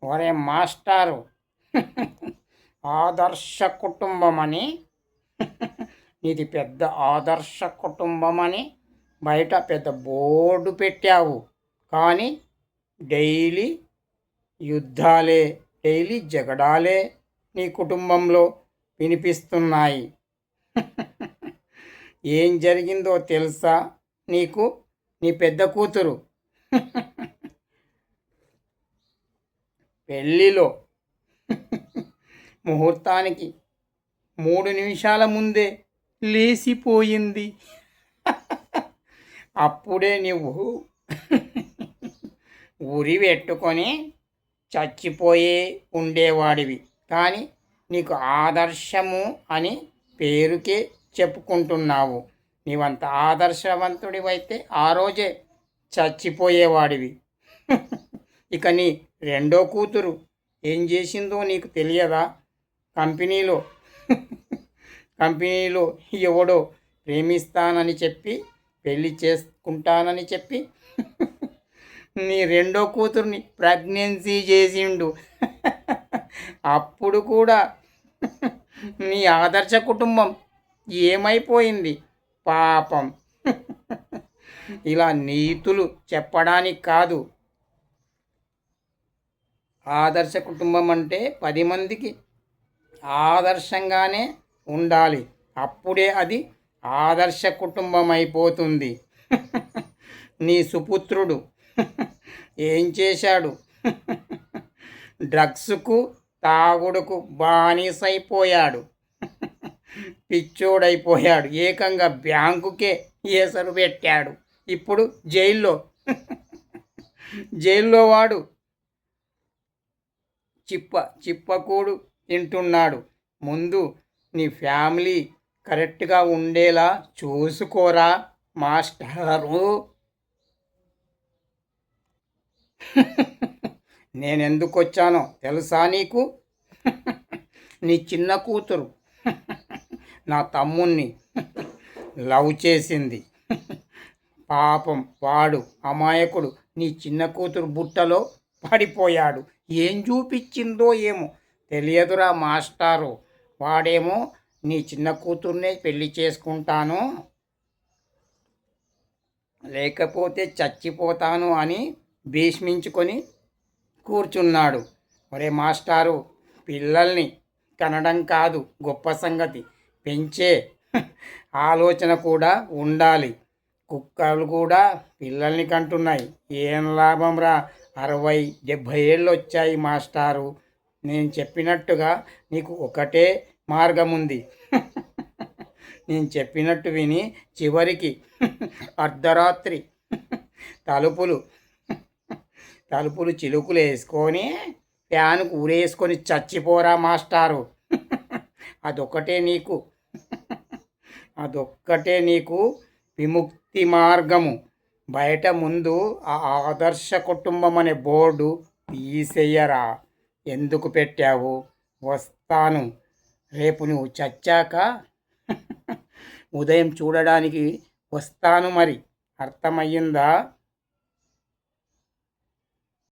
ఒరే మాస్టారు, ఆదర్శ కుటుంబం అని, ఇది పెద్ద ఆదర్శ కుటుంబం అని బయట పెద్ద బోర్డు పెట్టావు. కానీ డైలీ యుద్ధాలే, డైలీ జగడాలే నీ కుటుంబంలో వినిపిస్తున్నాయి. ఏం జరిగిందో తెలుసా నీకు? నీ పెద్ద కూతురు పెళ్ళిలో ముహూర్తానికి 3 నిమిషాల ముందే లేచిపోయింది. అప్పుడే నువ్వు ఉరి పెట్టుకొని చచ్చిపోయే ఉండేవాడివి. కానీ నీకు ఆదర్శము అని పేరుకే చెప్పుకుంటున్నావు. నీవంత ఆదర్శవంతుడివైతే ఆ రోజే చచ్చిపోయేవాడివి. ఇక నీ రెండో కూతురు ఏం చేసిందో నీకు తెలియదా? కంపెనీలో ఎవడో ప్రేమిస్తానని చెప్పి పెళ్ళి చేసుకుంటానని చెప్పి నీ రెండో కూతుర్ని ప్రెగ్నెన్సీ చేసిండు. అప్పుడు కూడా నీ ఆదర్శ కుటుంబం ఏమైపోయింది పాపం. ఇలా నీతులు చెప్పడానికి కాదు. ఆదర్శ కుటుంబం అంటే 10 మందికి ఆదర్శంగానే ఉండాలి. అప్పుడే అది ఆదర్శ కుటుంబం అయిపోతుంది. నీ సుపుత్రుడు ఏం చేశాడు? డ్రగ్స్కు, తాగుడుకు బానిసైపోయాడు. పిచ్చోడైపోయాడు. ఏకంగా బ్యాంకుకే ఏసరు పెట్టాడు. ఇప్పుడు జైల్లో వాడు చిప్పకూడు తింటున్నాడు. ముందు నీ ఫ్యామిలీ కరెక్ట్గా ఉండేలా చూసుకోరా మాస్టారు. నేనెందుకు వచ్చానో తెలుసా నీకు? నీ చిన్న కూతురు నా తమ్ముణ్ణి లవ్ చేసింది. పాపం వాడు అమాయకుడు నీ చిన్న కూతురు బుట్టలో పడిపోయాడు. ఏం చూపించిందో ఏమో తెలియదురా మాస్టారు. వాడేమో నీ చిన్న కూతుర్నే పెళ్లి చేసుకుంటాను, లేకపోతే చచ్చిపోతాను అని భీష్మించుకొని కూర్చున్నాడు. ఒరే మాస్టారు, పిల్లల్ని కనడం కాదు గొప్ప సంగతి, పెంచే ఆలోచన కూడా ఉండాలి. కుక్కలు కూడా పిల్లల్ని కంటున్నాయి. ఏం లాభం రా, 60-70 ఏళ్ళు వచ్చాయి మాస్టారు. నేను చెప్పినట్టుగా నీకు ఒకటే మార్గం ఉంది. నేను చెప్పినట్టు విని చివరికి అర్ధరాత్రి తలుపులు చిలుకులు వేసుకొని ఫ్యాన్కు ఊరేసుకొని చచ్చిపోరా మాస్టారు. అదొక్కటే నీకు విముక్తి మార్గము. బయట ముందు ఆ ఆదర్శ కుటుంబం అనే బోర్డు తీసేయరా. ఎందుకు పెట్టావు? వస్తాను రేపు నువ్వు చచ్చాక ఉదయం చూడడానికి వస్తాను. మరి అర్థమయ్యిందా?